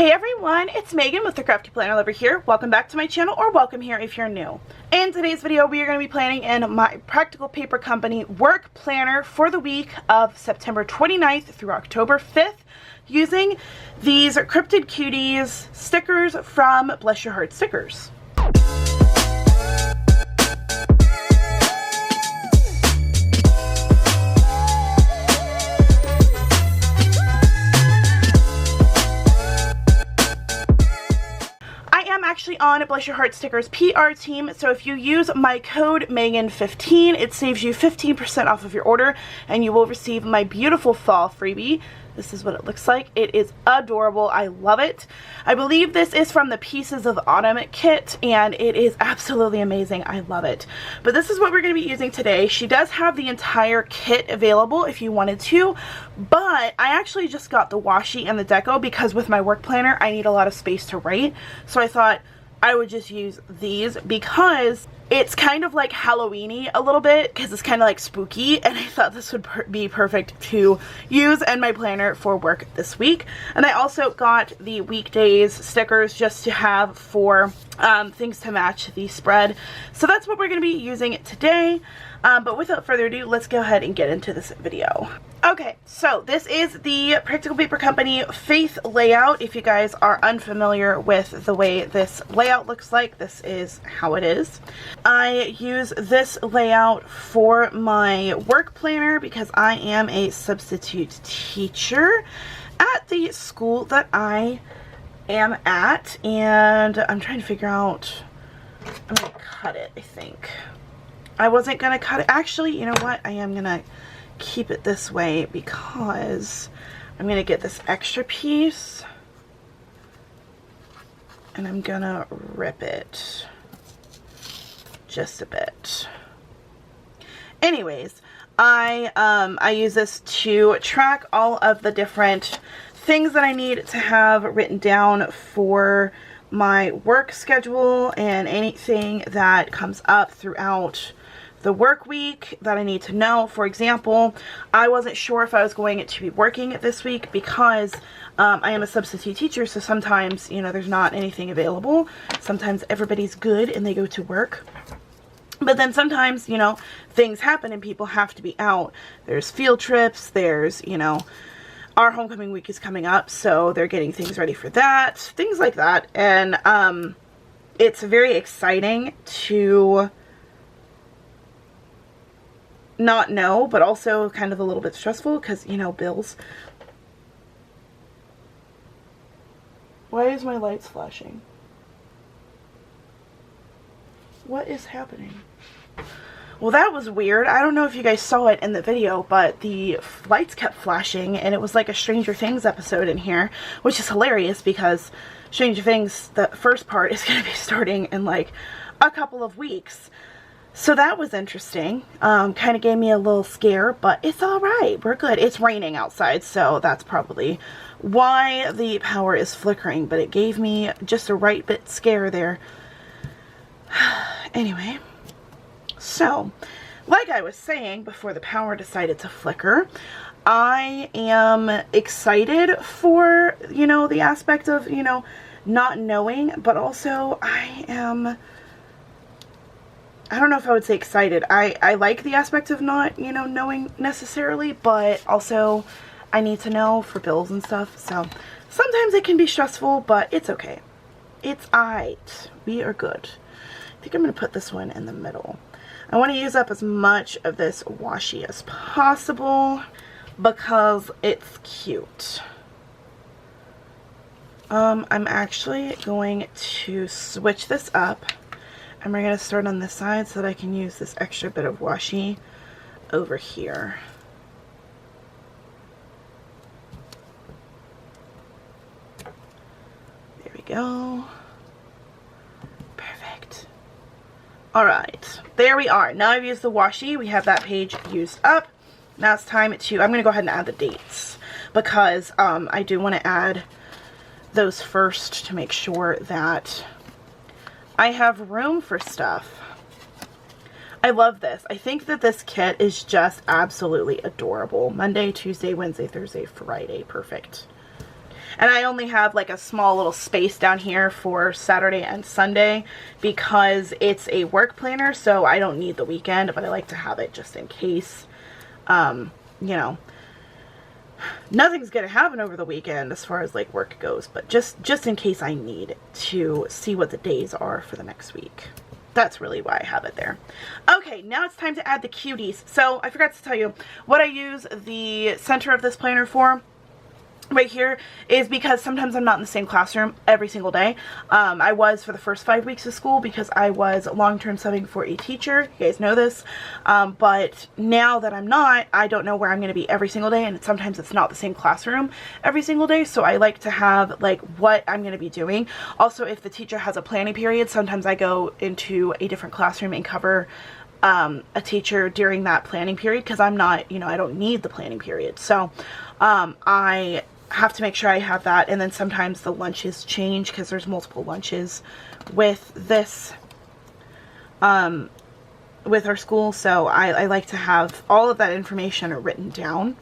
Hey everyone, it's Megan with the CraftyPlannerLovR here. Welcome back to my channel, or welcome here if you're new. In today's video, we are going to be planning in my Practical Paper Company work planner for the week of September 29th through October 5th using these Cryptid Cuties stickers from BlessUrHeartStickers. Actually on BlessUrHeartStickers PR team, so if you use my code Megan15, it saves you 15% off of your order and you will receive my beautiful fall freebie. This is what it looks like. It is adorable. I love it. I believe this is from the Pieces of Autumn kit and it is absolutely amazing. I love it. But this is what we're going to be using today. She does have the entire kit available if you wanted to, but I actually just got the washi and the deco because with my work planner I need a lot of space to write. So I thought I would just use these because it's kind of like Halloween-y a little bit because it's kind of like spooky, and I thought this would be perfect to use in my planner for work this week. And I also got the weekdays stickers just to have for things to match the spread. So that's what we're going to be using today. But without further ado, let's go ahead and get into this video. Okay, so this is the Practical Paper Company Faith layout. If you guys are unfamiliar with the way this layout looks like, this is how it is. I use this layout for my work planner because I am a substitute teacher at the school that I am at, and I'm trying to figure out, I'm going to cut it, I think. I wasn't going to cut it. Actually, you know what? I am going to keep it this way because I'm going to get this extra piece and I'm going to rip it just a bit. Anyways, I use this to track all of the different things that I need to have written down for my work schedule and anything that comes up throughout the work week that I need to know. For example, I wasn't sure if I was going to be working this week because I am a substitute teacher, so sometimes, you know, there's not anything available. Sometimes everybody's good and they go to work. But then sometimes, you know, things happen and people have to be out. There's field trips, there's, you know, our homecoming week is coming up, so they're getting things ready for that, things like that. And it's very exciting to not know, but also kind of a little bit stressful because, you know, bills. Why is my lights flashing? What is happening? Well, that was weird. I don't know if you guys saw it in the video, but the lights kept flashing and it was like a Stranger Things episode in here, which is hilarious because Stranger Things, the first part, is going to be starting in like a couple of weeks. So that was interesting. Kind of gave me a little scare, but it's alright. We're good. It's raining outside, so that's probably why the power is flickering, but it gave me just a right bit scare there. Anyway, so like I was saying before the power decided to flicker, I am excited for, you know, the aspect of, you know, not knowing, but also I don't know if I would say excited. I like the aspect of not, you know, knowing necessarily, but also I need to know for bills and stuff. So sometimes it can be stressful, but it's okay. It's alright. We are good. I think I'm going to put this one in the middle. I want to use up as much of this washi as possible because it's cute. I'm actually going to switch this up. And we're going to start on this side so that I can use this extra bit of washi over here. There we go. Perfect. Alright, there we are. Now I've used the washi. We have that page used up. Now it's time to, I'm going to go ahead and add the dates because I do want to add those first to make sure that I have room for stuff. I love this. I think that this kit is just absolutely adorable. Monday, Tuesday, Wednesday, Thursday, Friday. Perfect. And I only have like a small little space down here for Saturday and Sunday because it's a work planner, so I don't need the weekend, but I like to have it just in case. You know, nothing's gonna happen over the weekend as far as like work goes, but just in case I need to see what the days are for the next week. That's really why I have it there. Okay, now it's time to add the cuties. So I forgot to tell you what I use the center of this planner for right here is because sometimes I'm not in the same classroom every single day. I was for the first 5 weeks of school because I was long-term subbing for a teacher. You guys know this. But now that I'm not, I don't know where I'm going to be every single day, and sometimes it's not the same classroom every single day, so I like to have like what I'm going to be doing. Also, if the teacher has a planning period, sometimes I go into a different classroom and cover a teacher during that planning period because I'm not, you know, I don't need the planning period. So I have to make sure I have that. And then sometimes the lunches change because there's multiple lunches with this with our school, so I like to have all of that information written down.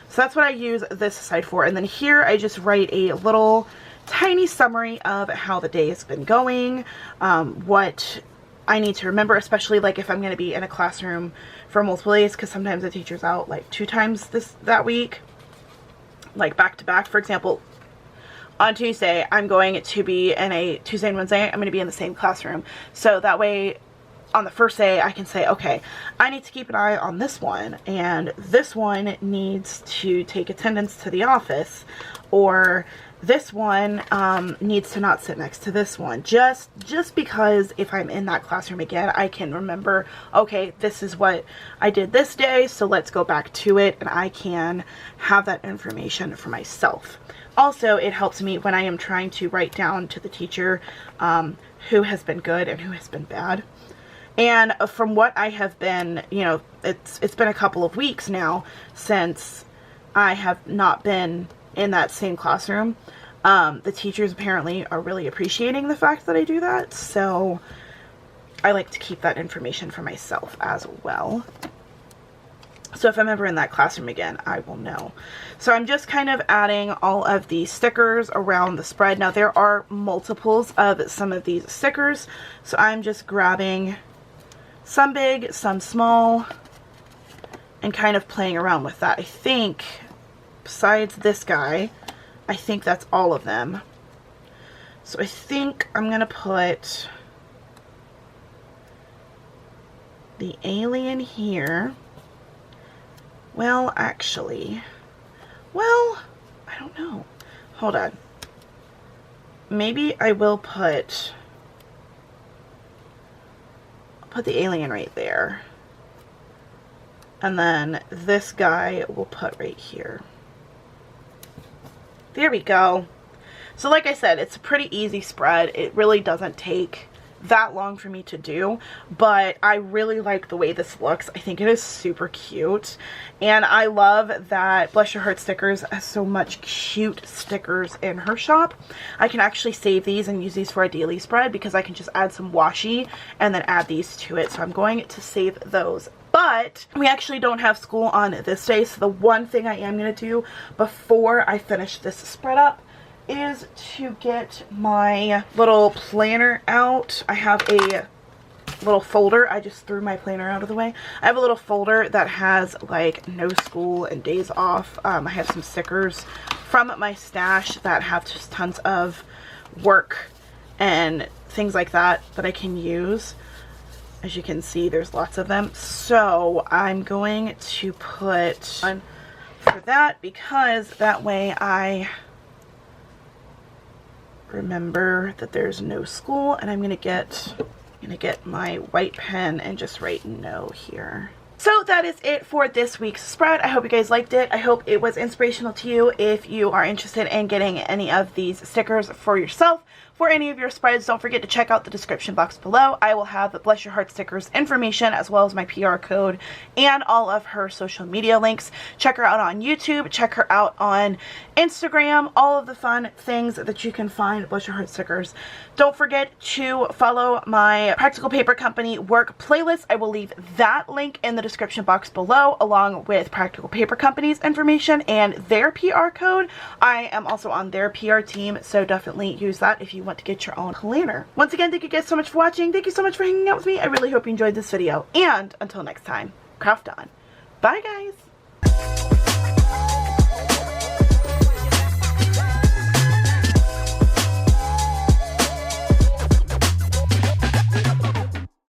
So that's what I use this side for. And then here I just write a little tiny summary of how the day has been going, what I need to remember, especially like if I'm going to be in a classroom for multiple days, because sometimes the teacher's out like 2 times that week, like back to back. For example, on Tuesday I'm going to be in a Tuesday and Wednesday I'm going to be in the same classroom, so that way on the first day I can say, okay, I need to keep an eye on this one, and this one needs to take attendance to the office, or this one needs to not sit next to this one, just because if I'm in that classroom again, I can remember, okay, this is what I did this day, so let's go back to it, and I can have that information for myself. Also, it helps me when I am trying to write down to the teacher who has been good and who has been bad. And from what I have been, you know, it's been a couple of weeks now since I have not been in that same classroom. The teachers apparently are really appreciating the fact that I do that, so I like to keep that information for myself as well. So if I'm ever in that classroom again, I will know. So I'm just kind of adding all of these stickers around the spread. Now there are multiples of some of these stickers, so I'm just grabbing some big, some small, and kind of playing around with that. I think, besides this guy, I think that's all of them. So I think I'm going to put the alien here. Well, actually, well, I don't know. Hold on. Maybe I will put the alien right there. And then this guy we'll put right here. There we go. So like I said, it's a pretty easy spread. It really doesn't take that long for me to do, but I really like the way this looks. I think it is super cute, and I love that BlessUrHeartStickers has so much cute stickers in her shop. I can actually save these and use these for a daily spread because I can just add some washi and then add these to it, so I'm going to save those. But we actually don't have school on this day, so the one thing I am going to do before I finish this spread up is to get my little planner out. I have a little folder. I just threw my planner out of the way. I have a little folder that has like no school and days off. I have some stickers from my stash that have just tons of work and things like that that I can use. As you can see, there's lots of them. So I'm going to put on for that because that way I remember that there's no school, and I'm gonna get my white pen and just write no here. So that is it for this week's spread. I hope you guys liked it. I hope it was inspirational to you. If you are interested in getting any of these stickers for yourself, for any of your spreads, don't forget to check out the description box below. I will have the Bless Your Heart stickers information as well as my PR code and all of her social media links. Check her out on YouTube, check her out on Instagram, all of the fun things that you can find Bless Your Heart stickers. Don't forget to follow my Practical Paper Company work playlist. I will leave that link in the description box below, along with Practical Paper Company's information and their PR code. I am also on their PR team, so definitely use that if you want to get your own planner. Once again, thank you guys so much for watching. Thank you so much for hanging out with me. I really hope you enjoyed this video. And until next time, craft on. Bye, guys.